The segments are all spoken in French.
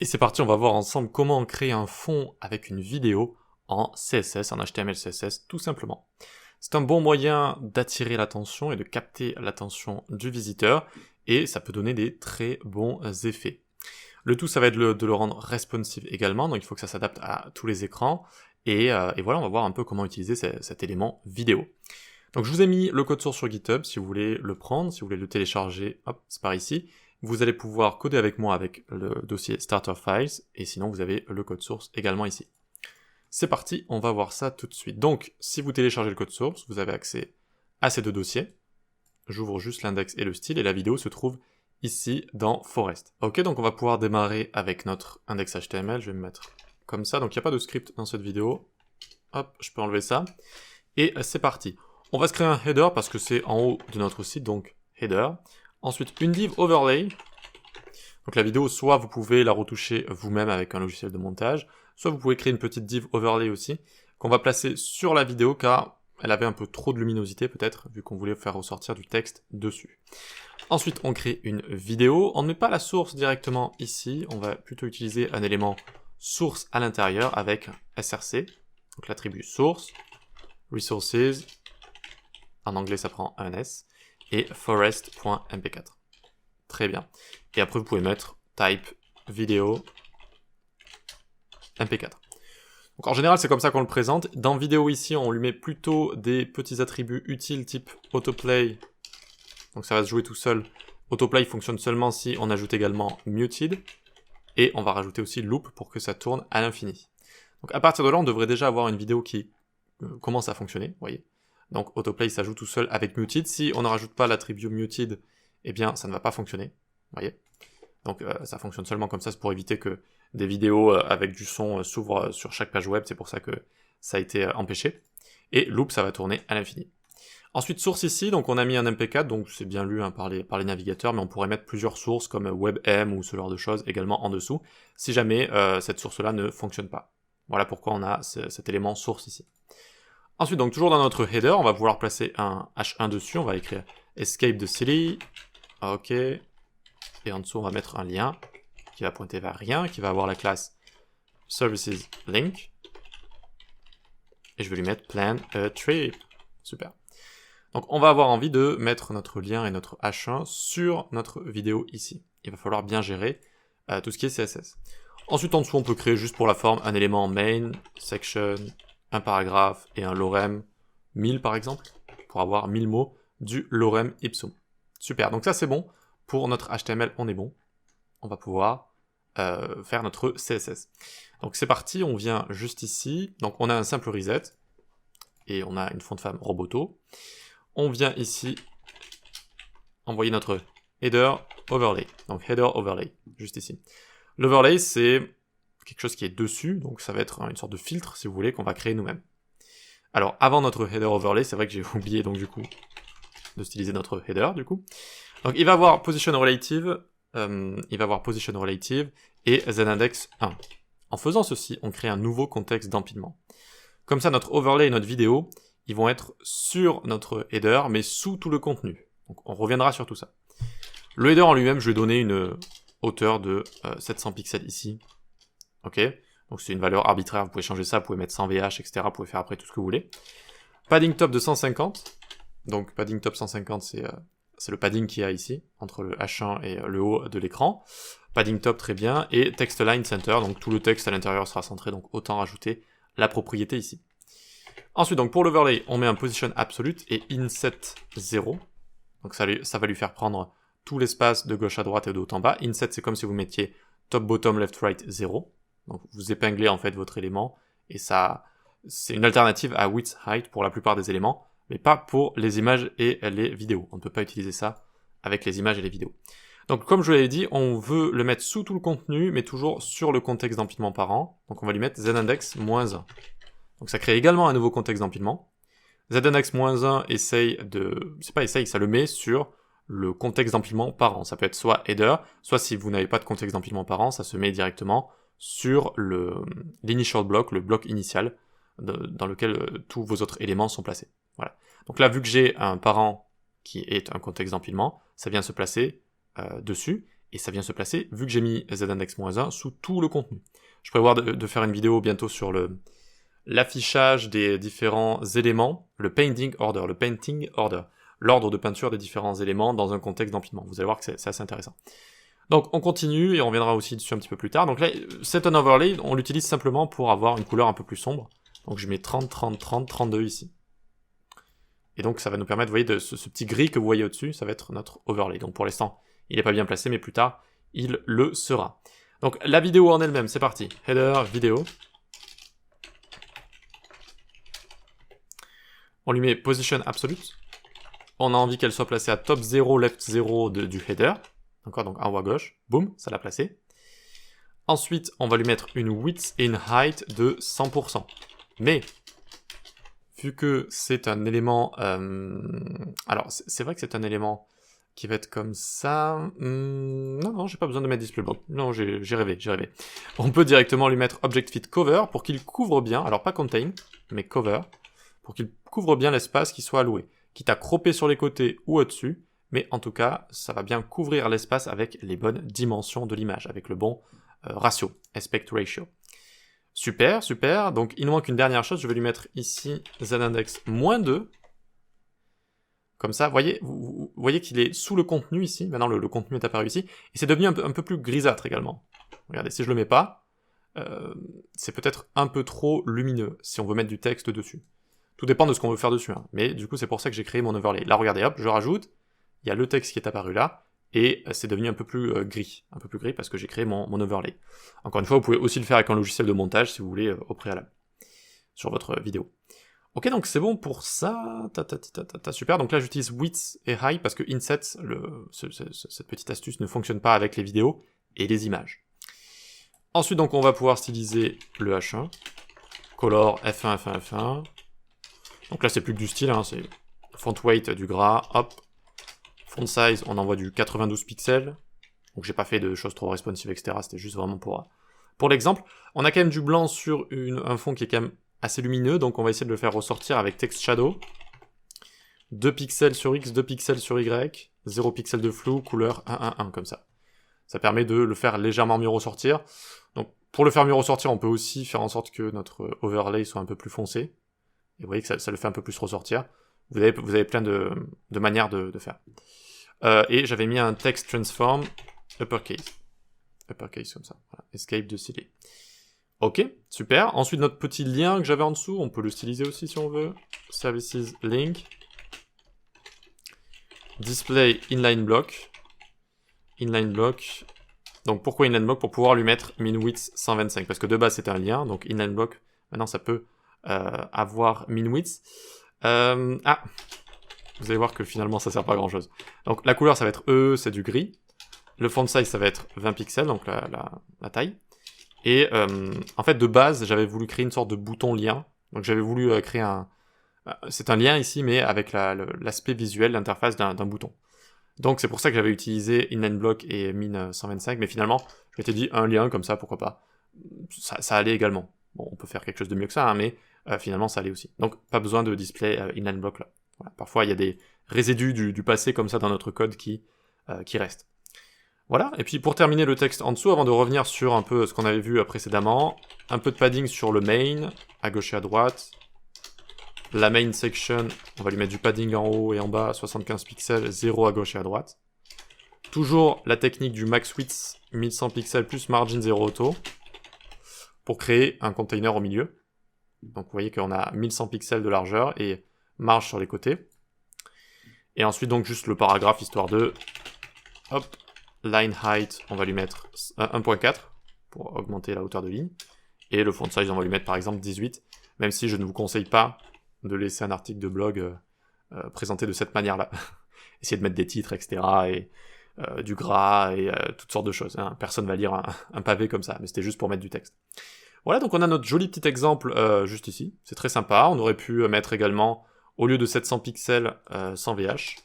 Et c'est parti, on va voir ensemble comment créer un fond avec une vidéo en CSS, en HTML CSS, tout simplement. C'est un bon moyen d'attirer l'attention et de capter l'attention du visiteur, et ça peut donner des très bons effets. Le tout, ça va être de le rendre responsive également, donc il faut que ça s'adapte à tous les écrans, et voilà, on va voir un peu comment utiliser cet élément vidéo. Donc je vous ai mis le code source sur GitHub, si vous voulez le prendre, si vous voulez le télécharger, hop, c'est par ici. Vous allez pouvoir coder avec moi avec le dossier Starter Files, et sinon vous avez le code source également ici. C'est parti, on va voir ça tout de suite. Donc, si vous téléchargez le code source, vous avez accès à ces deux dossiers. J'ouvre juste l'index et le style, et la vidéo se trouve ici dans Forest. Ok, donc on va pouvoir démarrer avec notre index HTML, je vais me mettre comme ça, donc il n'y a pas de script dans cette vidéo. Hop, je peux enlever ça. Et c'est parti. On va se créer un header parce que c'est en haut de notre site, donc header. Ensuite, une div overlay. Donc la vidéo, soit vous pouvez la retoucher vous-même avec un logiciel de montage, soit vous pouvez créer une petite div overlay aussi, qu'on va placer sur la vidéo car elle avait un peu trop de luminosité peut-être, vu qu'on voulait faire ressortir du texte dessus. Ensuite, on crée une vidéo. On ne met pas la source directement ici, on va plutôt utiliser un élément source à l'intérieur avec src, donc l'attribut source, resources, en anglais ça prend un S, et forest.mp4. Très bien. Et après vous pouvez mettre type vidéo mp4. Donc en général c'est comme ça qu'on le présente. Dans vidéo ici on lui met plutôt des petits attributs utiles type autoplay. Donc ça va se jouer tout seul. Autoplay fonctionne seulement si on ajoute également muted. Et on va rajouter aussi loop pour que ça tourne à l'infini. Donc à partir de là on devrait déjà avoir une vidéo qui commence à fonctionner, vous voyez. Donc autoplay ça joue tout seul avec muted. Si on ne rajoute pas l'attribut muted, eh bien ça ne va pas fonctionner, vous voyez. Donc ça fonctionne seulement comme ça, c'est pour éviter que des vidéos avec du son s'ouvrent sur chaque page web, c'est pour ça que ça a été empêché. Et loop ça va tourner à l'infini. Ensuite source ici, donc on a mis un MP4, donc c'est bien lu hein, par les navigateurs, mais on pourrait mettre plusieurs sources comme WebM ou ce genre de choses également en dessous, si jamais cette source-là ne fonctionne pas. Voilà pourquoi on a cet élément source ici. Ensuite, donc toujours dans notre header, on va vouloir placer un H1 dessus, on va écrire escape the city, ok, et en dessous on va mettre un lien qui va pointer vers rien, qui va avoir la classe services link, et je vais lui mettre plan a trip, super. Donc on va avoir envie de mettre notre lien et notre H1 sur notre vidéo ici. Il va falloir bien gérer tout ce qui est CSS. Ensuite en dessous on peut créer juste pour la forme un élément main, section, un paragraphe et un lorem 1000 par exemple, pour avoir 1000 mots du lorem ipsum. Super, donc ça c'est bon, pour notre HTML on est bon, on va pouvoir faire notre CSS. Donc c'est parti, on vient juste ici, donc on a un simple reset, et on a une font de femme roboto. On vient ici envoyer notre header overlay, donc header overlay, juste ici. L'overlay c'est quelque chose qui est dessus, donc ça va être une sorte de filtre, si vous voulez, qu'on va créer nous-mêmes. Alors, avant notre header overlay, c'est vrai que j'ai oublié, donc du coup, de styliser notre header, du coup. Donc, il va avoir position relative, et zindex 1. En faisant ceci, on crée un nouveau contexte d'empilement. Comme ça, notre overlay et notre vidéo, ils vont être sur notre header, mais sous tout le contenu. Donc, on reviendra sur tout ça. Le header en lui-même, je vais donner une hauteur de 700 pixels ici. Ok, donc c'est une valeur arbitraire, vous pouvez changer ça, vous pouvez mettre 100 VH, etc. Vous pouvez faire après tout ce que vous voulez. Padding top de 150. Donc padding top 150, c'est le padding qu'il y a ici, entre le H1 et le haut de l'écran. Padding top, très bien. Et text line center, donc tout le texte à l'intérieur sera centré, donc autant rajouter la propriété ici. Ensuite, donc pour l'overlay, on met un position absolute et inset 0. Donc ça va lui faire prendre tout l'espace de gauche à droite et de haut en bas. Inset, c'est comme si vous mettiez top, bottom, left, right, 0. Donc vous épinglez en fait votre élément, et ça, c'est une alternative à width height pour la plupart des éléments, mais pas pour les images et les vidéos. On ne peut pas utiliser ça avec les images et les vidéos. Donc comme je l'avais dit, on veut le mettre sous tout le contenu, mais toujours sur le contexte d'empilement parent. Donc on va lui mettre zindex-1. Donc ça crée également un nouveau contexte d'empilement. Zindex-1 essaye de... c'est pas essaye, ça le met sur le contexte d'empilement parent. Ça peut être soit header, soit si vous n'avez pas de contexte d'empilement parent, ça se met directement sur l'initial block, le bloc initial, dans lequel tous vos autres éléments sont placés. Voilà. Donc là, vu que j'ai un parent qui est un contexte d'empilement, ça vient se placer dessus, et ça vient se placer, vu que j'ai mis z-index-1, sous tout le contenu. Je prévois de faire une vidéo bientôt sur l'affichage des différents éléments, le painting order, l'ordre de peinture des différents éléments dans un contexte d'empilement. Vous allez voir que c'est assez intéressant. Donc on continue, et on reviendra aussi dessus un petit peu plus tard. Donc là, c'est un overlay, on l'utilise simplement pour avoir une couleur un peu plus sombre. Donc je mets 30, 30, 30, 32 ici. Et donc ça va nous permettre, vous voyez, de ce petit gris que vous voyez au-dessus, ça va être notre overlay. Donc pour l'instant, il n'est pas bien placé, mais plus tard, il le sera. Donc la vidéo en elle-même, c'est parti. Header, vidéo. On lui met position absolute. On a envie qu'elle soit placée à top 0, left 0 du header. D'accord, donc en haut à gauche. Boum, ça l'a placé. Ensuite, on va lui mettre une width et une height de 100%. Mais, vu que c'est un élément... alors, c'est vrai que c'est un élément qui va être comme ça... non, j'ai pas besoin de mettre display block. Non, j'ai rêvé. On peut directement lui mettre object fit cover pour qu'il couvre bien, alors pas contain, mais cover, pour qu'il couvre bien l'espace qui soit alloué. Quitte à cropper sur les côtés ou au-dessus, mais en tout cas, ça va bien couvrir l'espace avec les bonnes dimensions de l'image, avec le bon ratio, aspect ratio. Super, super. Donc, il nous manque une dernière chose. Je vais lui mettre ici z-index-2. Comme ça, vous voyez qu'il est sous le contenu ici. Maintenant, le contenu est apparu ici. Et c'est devenu un peu plus grisâtre également. Regardez, si je le mets pas, c'est peut-être un peu trop lumineux si on veut mettre du texte dessus. Tout dépend de ce qu'on veut faire dessus. Hein. Mais du coup, c'est pour ça que j'ai créé mon overlay. Là, regardez, hop, je rajoute. Il y a le texte qui est apparu là. Et c'est devenu un peu plus gris. Un peu plus gris parce que j'ai créé mon overlay. Encore une fois, vous pouvez aussi le faire avec un logiciel de montage si vous voulez au préalable. Sur votre vidéo. Ok, donc c'est bon pour ça. Super. Donc là, j'utilise width et high parce que inset, cette petite astuce ne fonctionne pas avec les vidéos et les images. Ensuite, donc, on va pouvoir styliser le H1. Color F1, F1, F1. Donc là, c'est plus que du style, hein, c'est font weight du gras, hop. Font size, on envoie du 92 pixels. Donc j'ai pas fait de choses trop responsive, etc. C'était juste vraiment pour l'exemple. On a quand même du blanc sur un fond qui est quand même assez lumineux, donc on va essayer de le faire ressortir avec text shadow. 2 pixels sur X, 2 pixels sur Y, 0 pixels de flou, couleur 1, 1, 1, comme ça. Ça permet de le faire légèrement mieux ressortir. Donc pour le faire mieux ressortir, on peut aussi faire en sorte que notre overlay soit un peu plus foncé. Et vous voyez que ça le fait un peu plus ressortir. Vous avez plein de manières de faire. Et j'avais mis un text transform uppercase. Uppercase comme ça. Voilà. Escape de stylé. Ok, super. Ensuite, notre petit lien que j'avais en dessous, on peut le styliser aussi si on veut. Services link. Display inline block. Inline block. Donc pourquoi inline block? Pour pouvoir lui mettre min width 125. Parce que de base c'était un lien, donc inline block, maintenant ça peut avoir min width. Vous allez voir que finalement ça sert pas à grand chose. Donc la couleur ça va être E, c'est du gris. Le font size ça va être 20 pixels, donc la taille. Et en fait de base j'avais voulu créer une sorte de bouton lien. Donc j'avais voulu créer c'est un lien ici mais avec l'aspect visuel, l'interface d'un bouton. Donc c'est pour ça que j'avais utilisé inline block et min 125, mais finalement je m'étais dit un lien comme ça, pourquoi pas. Ça allait également. Bon, on peut faire quelque chose de mieux que ça, hein, mais finalement ça allait aussi. Donc pas besoin de display inline block là. Voilà. Parfois il y a des résidus du passé comme ça dans notre code qui restent. Voilà, et puis pour terminer le texte en dessous, avant de revenir sur un peu ce qu'on avait vu précédemment, un peu de padding sur le main, à gauche et à droite. La main section, on va lui mettre du padding en haut et en bas, 75 pixels, 0 à gauche et à droite. Toujours la technique du max width, 1100 pixels plus margin 0 auto, pour créer un container au milieu. Donc vous voyez qu'on a 1100 pixels de largeur et marge sur les côtés. Et ensuite donc juste le paragraphe histoire de... Hop, line height, on va lui mettre 1.4 pour augmenter la hauteur de ligne. Et le font size, on va lui mettre par exemple 18, même si je ne vous conseille pas de laisser un article de blog présenté de cette manière-là. Essayer de mettre des titres, etc. et du gras et toutes sortes de choses. Hein. Personne va lire un pavé comme ça, mais c'était juste pour mettre du texte. Voilà, donc on a notre joli petit exemple juste ici. C'est très sympa. On aurait pu mettre également, au lieu de 700 pixels, 100 VH.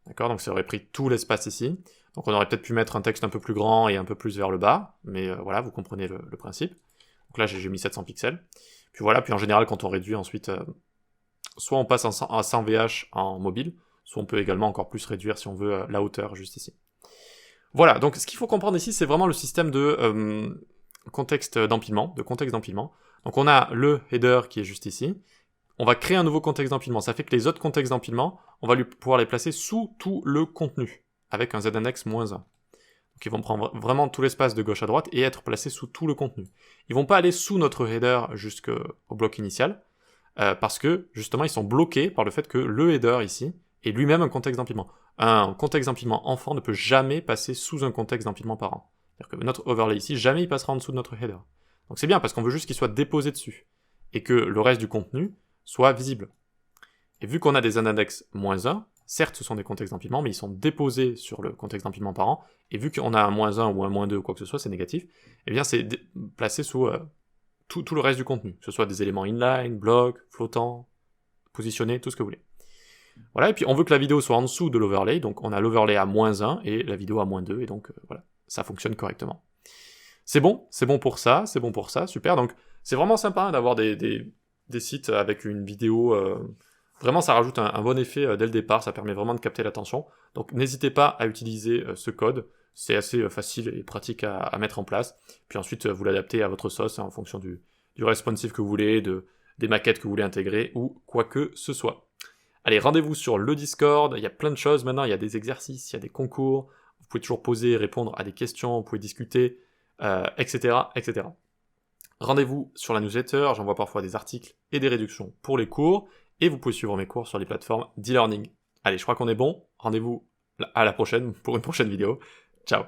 D'accord, donc ça aurait pris tout l'espace ici. Donc on aurait peut-être pu mettre un texte un peu plus grand et un peu plus vers le bas, mais voilà, vous comprenez le principe. Donc là, j'ai mis 700 pixels. Puis voilà, puis en général, quand on réduit ensuite, soit on passe à 100 VH en mobile, soit on peut également encore plus réduire si on veut la hauteur juste ici. Voilà, donc ce qu'il faut comprendre ici, c'est vraiment le système de contexte d'empilement, Donc on a le header qui est juste ici. On va créer un nouveau contexte d'empilement. Ça fait que les autres contextes d'empilement, on va pouvoir les placer sous tout le contenu, avec un z-index -1. Donc ils vont prendre vraiment tout l'espace de gauche à droite et être placés sous tout le contenu. Ils vont pas aller sous notre header jusqu'au bloc initial, parce que justement ils sont bloqués par le fait que le header ici est lui-même un contexte d'empilement. Un contexte d'empilement enfant ne peut jamais passer sous un contexte d'empilement parent. C'est-à-dire que notre overlay ici, jamais il passera en dessous de notre header. Donc c'est bien parce qu'on veut juste qu'il soit déposé dessus, et que le reste du contenu soit visible. Et vu qu'on a des z-index -1, certes ce sont des contextes d'empilement, mais ils sont déposés sur le contexte d'empilement parent, et vu qu'on a un -1 ou un -2 ou quoi que ce soit, c'est négatif, eh bien c'est placé sous tout le reste du contenu, que ce soit des éléments inline, blocs, flottants, positionnés, tout ce que vous voulez. Voilà, et puis on veut que la vidéo soit en dessous de l'overlay, donc on a l'overlay à -1 et la vidéo à -2, et donc voilà, ça fonctionne correctement. C'est bon pour ça, super, donc c'est vraiment sympa d'avoir des sites avec une vidéo, vraiment ça rajoute un bon effet dès le départ, ça permet vraiment de capter l'attention, donc n'hésitez pas à utiliser ce code, c'est assez facile et pratique à mettre en place, puis ensuite vous l'adaptez à votre sauce en fonction du responsive que vous voulez, des maquettes que vous voulez intégrer, ou quoi que ce soit. Allez, rendez-vous sur le Discord, il y a plein de choses maintenant, il y a des exercices, il y a des concours, vous pouvez toujours poser et répondre à des questions, vous pouvez discuter, etc., etc. Rendez-vous sur la newsletter, j'envoie parfois des articles et des réductions pour les cours, et vous pouvez suivre mes cours sur les plateformes d'e-learning. Allez, je crois qu'on est bon, rendez-vous à la prochaine pour une prochaine vidéo.